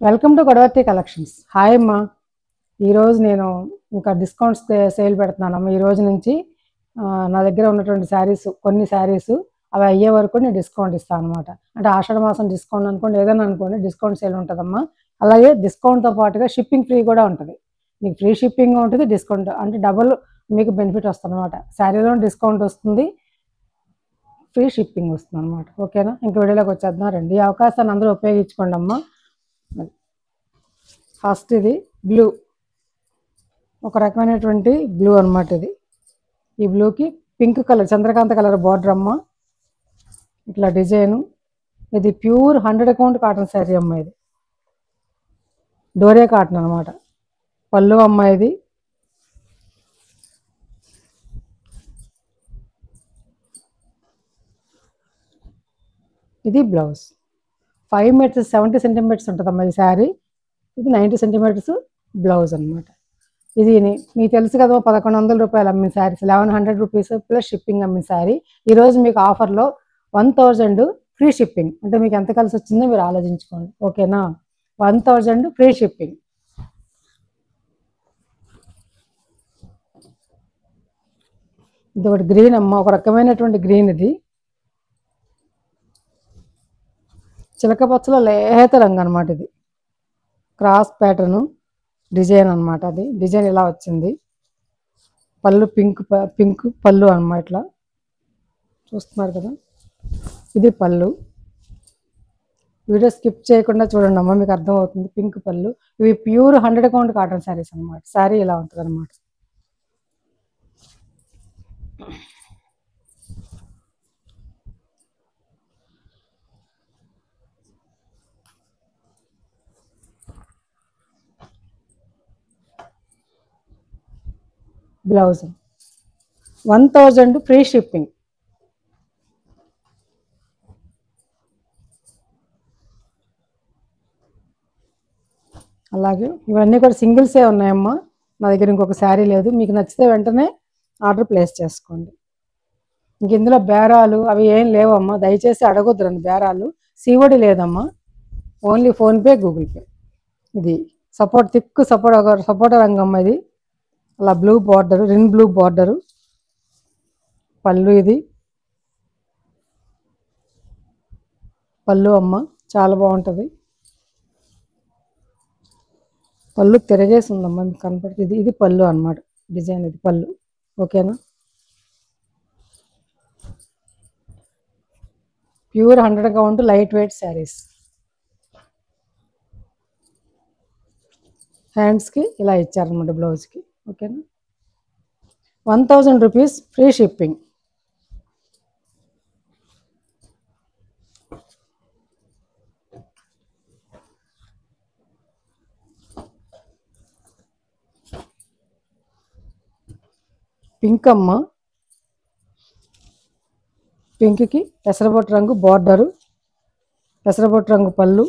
Welcome to Godavarthi collections. Hi అమ్మా. ఈరోజు నేను ఇంకా డిస్కౌంట్స్ సేల్ పెడుతున్నానమ్మా. ఈ రోజు నుంచి నా దగ్గర ఉన్నటువంటి శారీస్, కొన్ని శారీస్ అవి అయ్యే వరకు నేను డిస్కౌంట్ ఇస్తాను అనమాట. అంటే ఆషాఢ మాసం డిస్కౌంట్ అనుకోండి, ఏదైనా అనుకోండి, డిస్కౌంట్ సేల్ ఉంటుందమ్మా. అలాగే డిస్కౌంట్తో పాటుగా షిప్పింగ్ ఫ్రీ కూడా ఉంటుంది. మీకు ఫ్రీ షిప్పింగ్ ఉంటుంది, డిస్కౌంట్ అంటే డబుల్ మీకు బెనిఫిట్ వస్తుంది అనమాట. శారీలో డిస్కౌంట్ వస్తుంది, ఫ్రీ షిప్పింగ్ వస్తుంది అనమాట. ఓకేనా? ఇంక వీడియోలోకి వచ్చేద్దాం రండి. ఈ అవకాశాన్ని అందరూ ఉపయోగించుకోండి అమ్మా. ఫస్ట్ ఇది బ్లూ, ఒక రకమైనటువంటి బ్లూ అనమాట. ఇది ఈ బ్లూకి pink colour, Chandrakanta colour border అమ్మ. ఇట్లా డిజైను. ఇది ప్యూర్ 100 కాటన్ శారీ అమ్మ. ఇది డోరే కాటన్ అనమాట. పళ్ళు అమ్మ. ఇది బ్లౌజ్. 5 మీటర్స్ 70 సెంటీమీటర్స్ ఉంటుందమ్మా ఈ శారీ. ఇది 90 సెంటీమీటర్స్ బ్లౌజ్ అనమాట. ఇది మీకు తెలుసు కదా, 1100 రూపాయలు అమ్మిన శారీస్, 1100 రూపీస్ ప్లస్ షిప్పింగ్ అమ్మిన శారీ. ఈరోజు మీకు ఆఫర్లో 1000 ఫ్రీ షిప్పింగ్. అంటే మీకు ఎంత కలిసి వచ్చిందో మీరు ఆలోచించుకోండి. ఓకేనా? 1000 ఫ్రీ షిప్పింగ్. ఇది ఒకటి గ్రీన్ అమ్మ, ఒక రకమైనటువంటి గ్రీన్. ఇది చిలక పచ్చలో లేత రంగు అనమాట. ఇది క్రాస్ ప్యాటర్ను డిజైన్ అనమాట. అది డిజైన్ ఇలా వచ్చింది. పళ్ళు పింక్ పళ్ళు అనమాట. ఇట్లా చూస్తున్నారు కదా, ఇది పళ్ళు. వీడియో స్కిప్ చేయకుండా చూడండి అమ్మ, మీకు అర్థమవుతుంది. పింక్ పళ్ళు. ఇవి ప్యూర్ 100 కాటన్ శారీస్ అనమాట. శారీ ఇలా ఉంటుంది అనమాట. Blouse 1000 free shipping. అలాగే ఇవన్నీ కూడా సింగిల్సే ఉన్నాయమ్మా. నా దగ్గర ఇంకొక శారీ లేదు. మీకు నచ్చితే వెంటనే ఆర్డర్ ప్లేస్ చేసుకోండి. ఇంక ఇందులో బేరాలు అవి ఏం లేవమ్మా. దయచేసి అడగొద్దు రండి బేరాలు. సిఓడి లేదమ్మా, ఓన్లీ ఫోన్పే, గూగుల్ పే. ఇది థిక్ సపోర్ట్ రంగమ్మ. ఇది అలా blue border, Rin blue border. పళ్ళు ఇది పళ్ళు అమ్మ, చాలా బాగుంటుంది. పళ్ళు తిరగేసి ఉందమ్మా, మీకు కనపడుతుంది. ఇది పళ్ళు అనమాట. డిజైన్ ఇది పళ్ళు. ఓకేనా? Pure 100 light weight saris. హ్యాండ్స్కి ఇలా ఇచ్చారనమాట, బ్లౌజ్కి. ఓకేనా? 1000 రూపీస్ ఫ్రీ షిప్పింగ్. పింక్ అమ్మ. పింక్కి పెసరబొట్టు రంగు బార్డరు, పెసరబొట్టు రంగు పళ్ళు,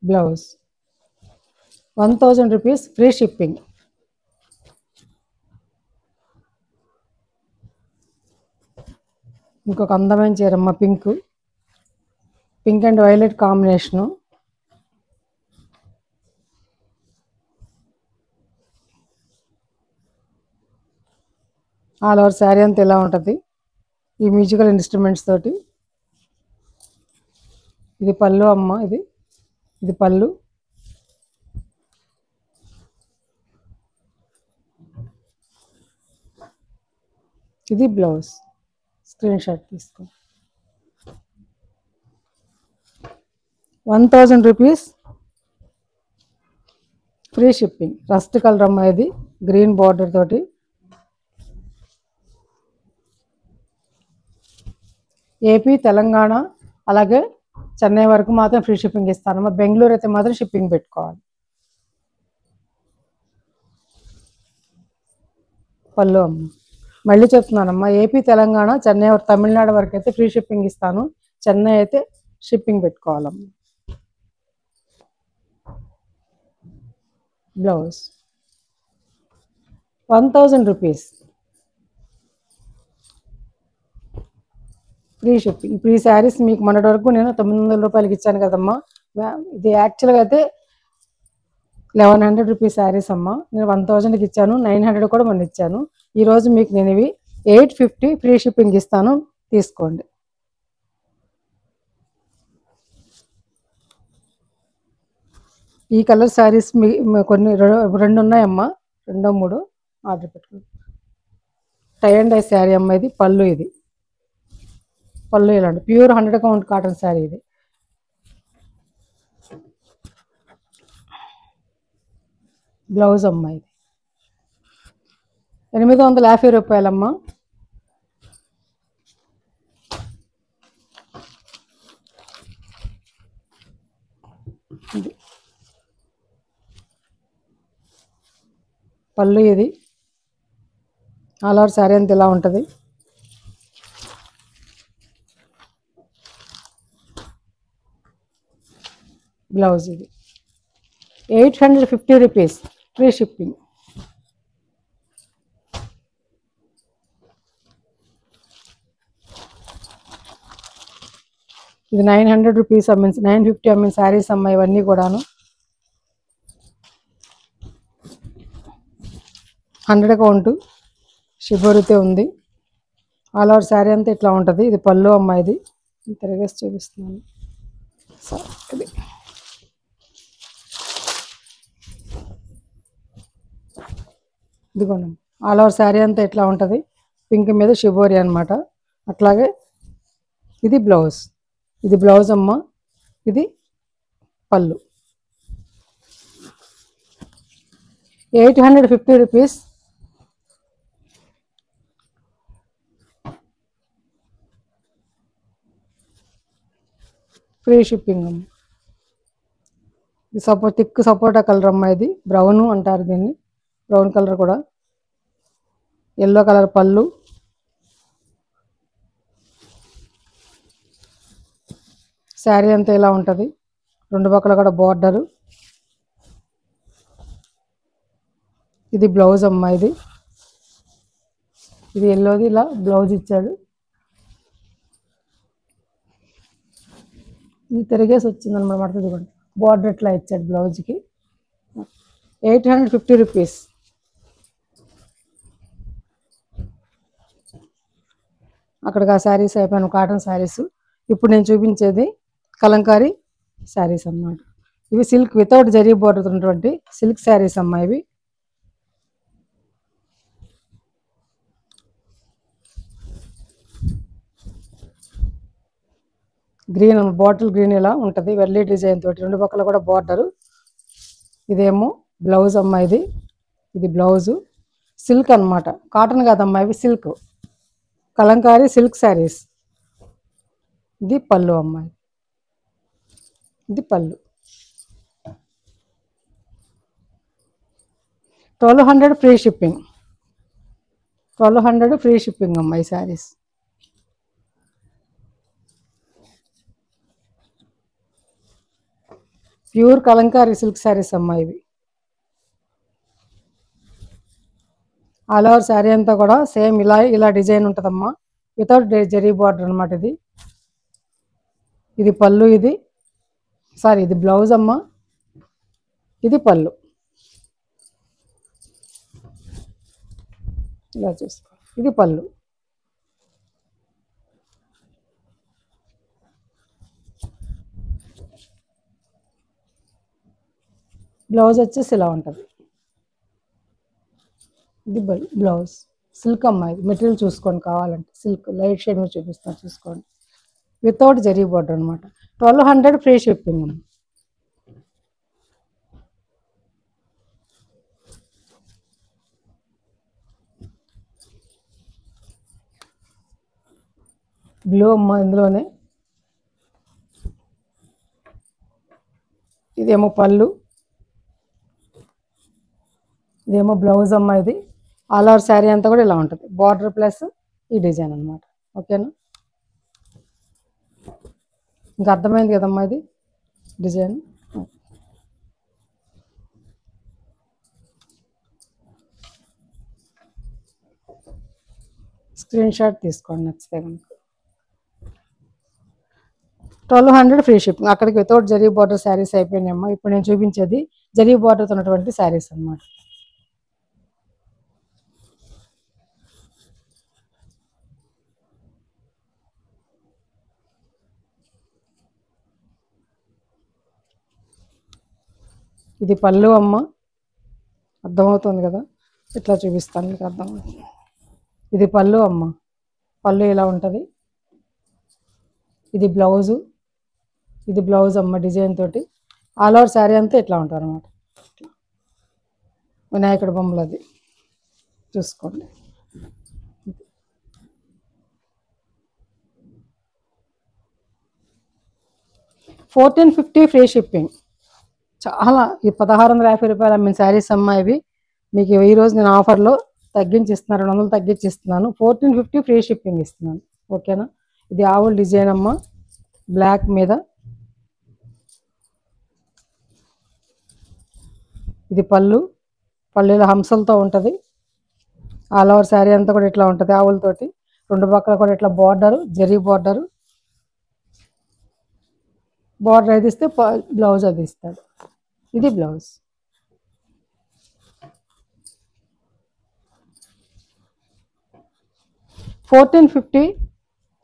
బ్లౌజ్. 1000 rupees free shipping. ఇంకొక అందమైన చీరమ్మ. Pink and violet combination. All over sari అంతా ఇలా ఉంటుంది, ఈ మ్యూజికల్ ఇన్స్ట్రుమెంట్స్ తోటి. ఇది పళ్ళు అమ్మ. ఇది పళ్ళు. ఇది బ్లౌజ్. స్క్రీన్ షాట్ తీసుకో. 1000 rupees free shipping. Rust colour అమ్మ. ఇది గ్రీన్ బార్డర్ తోటి. ఏపీ, తెలంగాణ, అలాగే చెన్నై వరకు మాత్రం ఫ్రీ షిప్పింగ్ ఇస్తానమ్మా. బెంగళూరు అయితే మాత్రం షిప్పింగ్ పెట్టుకోవాలి. పళ్ళు అమ్మ. మళ్ళీ చెప్తున్నానమ్మా, ఏపీ, తెలంగాణ, చెన్నై, తమిళనాడు వరకు అయితే ఫ్రీ షిప్పింగ్ ఇస్తాను. చెన్నై అయితే షిప్పింగ్ పెట్టుకోవాలమ్మా. Blouse 1000 rupees. Free shipping. ఇప్పుడు ఈ శారీస్ మీకు మొన్నటి వరకు నేను 900 రూపాయలకి ఇచ్చాను కదమ్మా. ఇది యాక్చువల్గా అయితే 1100 రూపీస్ శారీస్ అమ్మా. నేను 1000కి ఇచ్చాను, 900 కూడా మొన్న ఇచ్చాను. ఈరోజు మీకు నేను ఇవి 850 ఫ్రీ షిప్పింగ్ ఇస్తాను, తీసుకోండి. ఈ కలర్ శారీస్ కొన్ని 2 ఉన్నాయమ్మా, 2 3 ఆర్డర్ పెట్టుకోండి. టై అండ్ డై శారీ అమ్మ, ఇది పళ్ళు. ఇది పళ్ళు ఇలాంటి ప్యూర్ 100 కౌంట్ కాటన్ శారీ. ఇది బ్లౌజ్ అమ్మ, ఇది 850 రూపాయలమ్మా. ఇది పళ్ళు. ఇది ఆల్ ఓవర్ శారీ అంతా ఇలా ఉంటుంది. బ్లౌజ్. ఇది 850 రూపీస్ ఫ్రీ షిప్పింగ్. ఇది 900 రూపీస్ అమ్మిన 950 అమ్మిన శారీస్ అమ్మ, ఇవన్నీ కూడాను 100 కౌంట్ షిబోరితే ఉంది. ఆల్ ఓవర్ శారీ అంతా ఇట్లా ఉంటుంది. ఇది పళ్ళు అమ్మ. ఇది తిరగేసి చూపిస్తున్నాను. ఇది ఇదిగోండి. ఆల్ ఓవర్ శారీ అంతా ఇట్లా ఉంటుంది. పింక్ మీద షిబోరి అనమాట. అట్లాగే ఇది బ్లౌజ్. ఇది బ్లౌజ్ అమ్మ, ఇది పళ్ళు. 850 రూపీస్. ఫ్రీ షిప్పింగ్ అమ్మ. ఇది థిక్ సపోటా కలర్ అమ్మ. ఇది బ్రౌన్ అంటారు దీన్ని, బ్రౌన్ కలర్ కూడా. ఎల్లో కలర్ పళ్ళు. శారీ అంతా ఇలా ఉంటుంది. 2 పక్కల కూడా బోర్డరు. ఇది బ్లౌజ్ అమ్మ. ఇది ఎల్లోది ఇలా బ్లౌజ్ ఇచ్చాడు. ఇది తిరిగేసి వచ్చిందనమాట. మడత ఇదిగోండి, బోర్డర్ ఇట్లా ఇచ్చాడు బ్లౌజ్కి. 850 రూపీస్. అక్కడికి ఆ శారీస్ అయిపోయాను, కాటన్ శారీస్. ఇప్పుడు నేను చూపించేది కలంకారీ శారీస్ అన్నమాట. ఇవి సిల్క్ వితౌట్ జరీ బోర్డర్ ఉన్నటువంటి సిల్క్ శారీస్ అమ్మ. ఇవి గ్రీన్, బాటిల్ గ్రీన్ ఇలా ఉంటుంది. వెల్లీ డిజైన్ తోటి 2 పక్కల కూడా బోర్డరు. ఇదేమో బ్లౌజ్ అమ్మ. ఇది బ్లౌజు. సిల్క్ అనమాట, కాటన్ కాదమ్మా, ఇవి సిల్క్. కలంకారీ సిల్క్ శారీస్. ఇది పళ్ళు అమ్మ. ఇది పళ్ళు. 1200 ఫ్రీ షిప్పింగ్. 1200 ఫ్రీ షిప్పింగ్ అమ్మ ఈ శారీస్. ప్యూర్ కలంకారీ సిల్క్ శారీస్ అమ్మ ఇవి. ఆల్ ఓవర్ శారీ అంతా కూడా సేమ్ ఇలా డిజైన్ ఉంటుందమ్మా, వితౌట్ జరీ బార్డర్ అనమాట. ఇది పళ్ళు. ఇది బ్లౌజ్ అమ్మ. ఇది పళ్ళు. ఇలా చూసుకో, ఇది పళ్ళు. బ్లౌజ్ వచ్చేసి ఇలా ఉంటుంది. ఇది బ్లౌజ్. సిల్క్ అమ్మ. ఇది మెటీరియల్ చూసుకోండి, కావాలంటే సిల్క్ లైట్ షేడ్ మీద చూపిస్తాను, చూసుకోండి. వితౌట్ జరీ బార్డర్ అనమాట. 1200 ఫ్రీ షిప్పింగ్ అమ్మ. బ్లూ అమ్మ. ఇందులోనే ఇదేమో పళ్ళు, ఇదేమో బ్లౌజ్ అమ్మ. ఇది ఆల్ ఓవర్ శారీ అంతా కూడా ఇలా ఉంటుంది, బార్డర్ ప్లస్ ఈ డిజైన్ అనమాట. ఓకేనా, ఇంకా అర్థమైంది కదమ్మా ఇది డిజైన్. స్క్రీన్ షాట్ తీసుకోండి నచ్చితే కనుక. 1200 ఫ్రీ షిప్పింగ్. అక్కడికి వితౌట్ జరీ బార్డర్ శారీస్ అయిపోయినాయమ్మా. ఇప్పుడు నేను చూపించేది జరీ బార్డర్తో ఉన్నటువంటి శారీస్ అన్నమాట. ఇది పళ్ళు అమ్మ, అర్థమవుతుంది కదా, ఇట్లా చూపిస్తాను మీకు అర్థమవుతుంది. ఇది పళ్ళు అమ్మ, పళ్ళు ఇలా ఉంటుంది. ఇది బ్లౌజు, ఇది బ్లౌజ్ అమ్మ డిజైన్ తోటి. ఆల్ ఓవర్ శారీ అంతా ఇట్లా ఉంటుంది అనమాట. వినాయకుడి బొమ్మలు అది చూసుకోండి. 1450 ఫ్రీ షిప్పింగ్. చాలా ఈ 1650 రూపాయలు అమ్మిన శారీస్ అమ్మ ఇవి. మీకు ఈరోజు నేను ఆఫర్లో తగ్గించి ఇస్తున్నాను, 200 తగ్గించి ఇస్తున్నాను. 1450 ఫ్రీ షిప్పింగ్ ఇస్తున్నాను. ఓకేనా. ఇది ఆవుల్ డిజైన్ అమ్మ, బ్లాక్ మీద. ఇది పళ్ళు, పళ్ళులో హంసలతో ఉంటుంది. ఆల్ ఓవర్ శారీ అంతా కూడా ఇట్లా ఉంటుంది ఆవులతోటి. రెండు పక్కల కూడా ఇట్లా బార్డరు, జరీ బార్డరు. బార్డర్ అయితే ఇస్తే బ్లౌజ్ అది ఇస్తాడు. ఇది బ్లౌజ్. $1450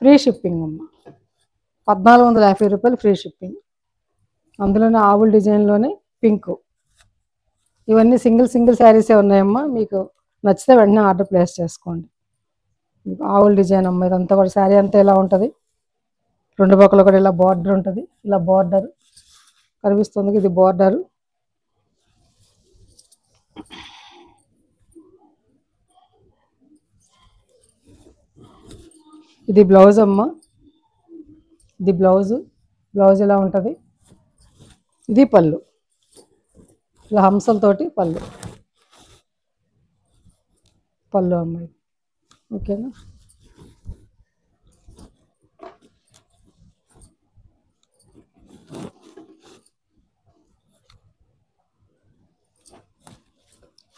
ఫ్రీ షిప్పింగ్ అమ్మ. 1450 రూపాయలు ఫ్రీ షిప్పింగ్. అందులోనే ఆవుల డిజైన్లోనే పింక్. ఇవన్నీ సింగిల్ శారీసే ఉన్నాయమ్మా. మీకు నచ్చితే వెంటనే ఆర్డర్ ప్లేస్ చేసుకోండి. ఆవుల డిజైన్ అమ్మ, ఇదంతా కూడా శారీ అంతా ఇలా ఉంటుంది. రెండు పక్కల కూడా ఇలా బార్డర్ ఉంటుంది. ఇలా బార్డర్ కనిపిస్తుంది, ఇది బార్డరు. ఇది బ్లౌజ్ అమ్మ, ఇది బ్లౌజు. బ్లౌజ్ ఇలా ఉంటుంది. ఇది పళ్ళు, ఇలా హంసలతోటి పళ్ళు. పళ్ళు అమ్మాయి. ఓకేనా.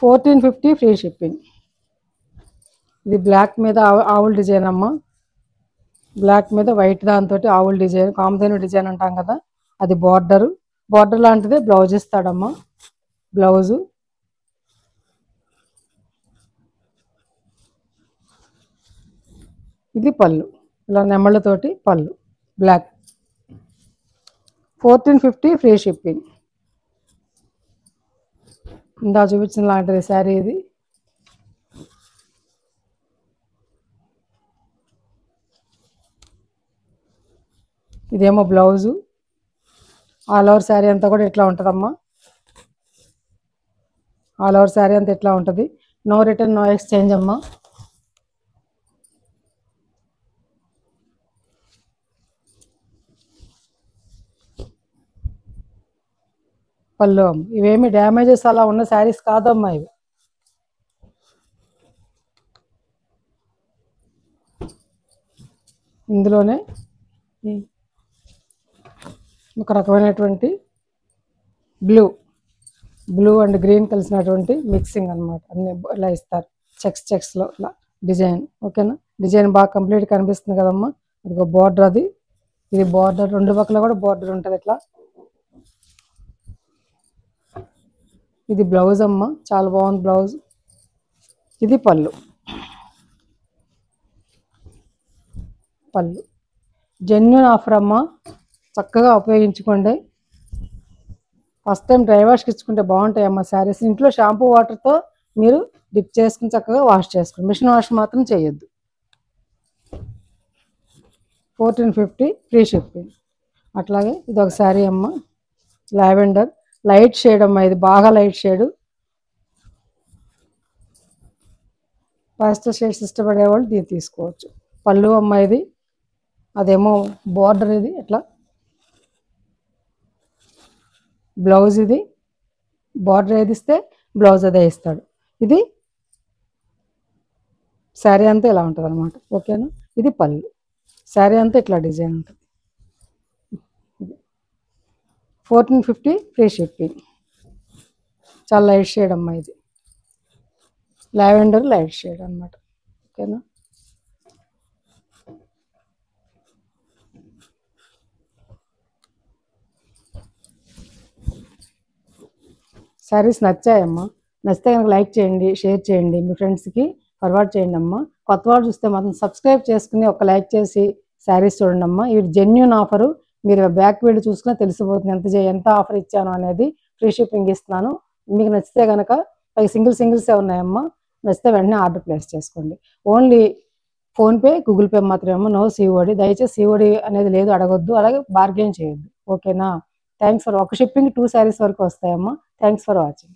$1450 ఫ్రీ షిప్పింగ్. ఇది బ్లాక్ మీద ఆవుల్ డిజైన్ అమ్మ. బ్లాక్ మీద వైట్ దాంతో ఆవుల్ డిజైన్, కామధేను డిజైన్ అంటాం కదా, అది బార్డరు. బార్డర్ లాంటిదే బ్లౌజ్ ఇస్తాడమ్మా. బ్లౌజు. ఇది పళ్ళు, ఇలా నెమళ్ళతోటి పళ్ళు, బ్లాక్. 1450 free shipping. ఇందా చూపించిన లాంటిది శారీ ఇది. ఇదేమో బ్లౌజు. ఆల్ ఓవర్ శారీ అంతా కూడా ఇట్లా ఉంటుందమ్మా. ఆల్ ఓవర్ శారీ అంతా ఇట్లా ఉంటుంది. నో రిటర్న్, నో ఎక్స్చేంజ్ అమ్మా. పళ్ళు అమ్మ. ఇవేమి డ్యామేజెస్ అలా ఉన్న శారీస్ కాదమ్మా ఇవి. ఇందులోనే ఒక రకమైనటువంటి బ్లూ అండ్ గ్రీన్ కలిసినటువంటి మిక్సింగ్ అనమాట. అన్ని ఇలా ఇస్తారు చెక్స్లో ఇలా డిజైన్. ఓకేనా. డిజైన్ బాగా కంప్లీట్ కనిపిస్తుంది కదమ్మా. అది బార్డర్, అది ఇది బార్డర్. రెండు పక్కల కూడా బార్డర్ ఉంటుంది ఇట్లా. ఇది బ్లౌజ్ అమ్మ, చాలా బాగుంది బ్లౌజ్. ఇది పళ్ళు. పళ్ళు జెన్యూన్ ఆఫర్ అమ్మ, చక్కగా ఉపయోగించుకోండి. ఫస్ట్ టైం డ్రై వాష్కి ఇచ్చుకుంటే బాగుంటాయి అమ్మ శారీస్. ఇంట్లో షాంపూ వాటర్తో మీరు డిప్ చేసుకుని చక్కగా వాష్ చేసుకోండి. మిషన్ వాష్ మాత్రం చేయొద్దు. 1450 ఫ్రీ షిప్పింగ్. అట్లాగే ఇది ఒక శారీ అమ్మ, లావెండర్ లైట్ షేడ్ అమ్మ. ఇది బాగా లైట్ షేడు. పాస్టల్ షేడ్స్ ఇష్టపడే వాళ్ళు దీన్ని తీసుకోవచ్చు. పళ్ళు అమ్మ ఇది. అదేమో బార్డర్, ఇది ఎట్లా బ్లౌజ్. ఇది బార్డర్ ఏది ఇస్తే బ్లౌజ్ అదే ఇస్తాడు. ఇది శారీ అంతా ఇలా ఉంటుంది అనమాట. ఓకేనా. ఇది పళ్ళు. శారీ అంతా ఇట్లా డిజైన్ ఉంటుంది. 1450 ఫ్రీ షిప్పింగ్. చాలా లైట్ షేడ్ అమ్మా ఇది. లావెండర్ లైట్ షేడ్ అనమాట. ఓకేనా. శారీస్ నచ్చాయమ్మా. నచ్చితే కనుక లైక్ చేయండి, షేర్ చేయండి, మీ ఫ్రెండ్స్కి ఫార్వర్డ్ చేయండి అమ్మా. కొత్త వాళ్ళు చూస్తే మాత్రం సబ్స్క్రైబ్ చేసుకుని ఒక లైక్ చేసి శారీస్ చూడండి అమ్మా. ఇవి జెన్యూన్ ఆఫరు. మీరు బ్యాక్ వీడియో చూసుకుని తెలిసిపోతుంది ఎంత ఆఫర్ ఇచ్చాను అనేది. ఫ్రీ షిప్పింగ్ ఇస్తున్నాను. మీకు నచ్చితే కనుక అవి సింగిల్సే ఉన్నాయమ్మా. నచ్చితే వెంటనే ఆర్డర్ ప్లేస్ చేసుకోండి. ఓన్లీ ఫోన్పే, గూగుల్ పే మాత్రమే అమ్మా. No COD. దయచేసి సిఓడి అనేది లేదు, అడగొద్దు. అలాగే బార్గెన్ చేయొద్దు. ఓకేనా? థ్యాంక్స్ ఫర్ ఒక షిప్పింగ్ 2 శారీస్ వరకు వస్తాయమ్మా. Thanks for watching.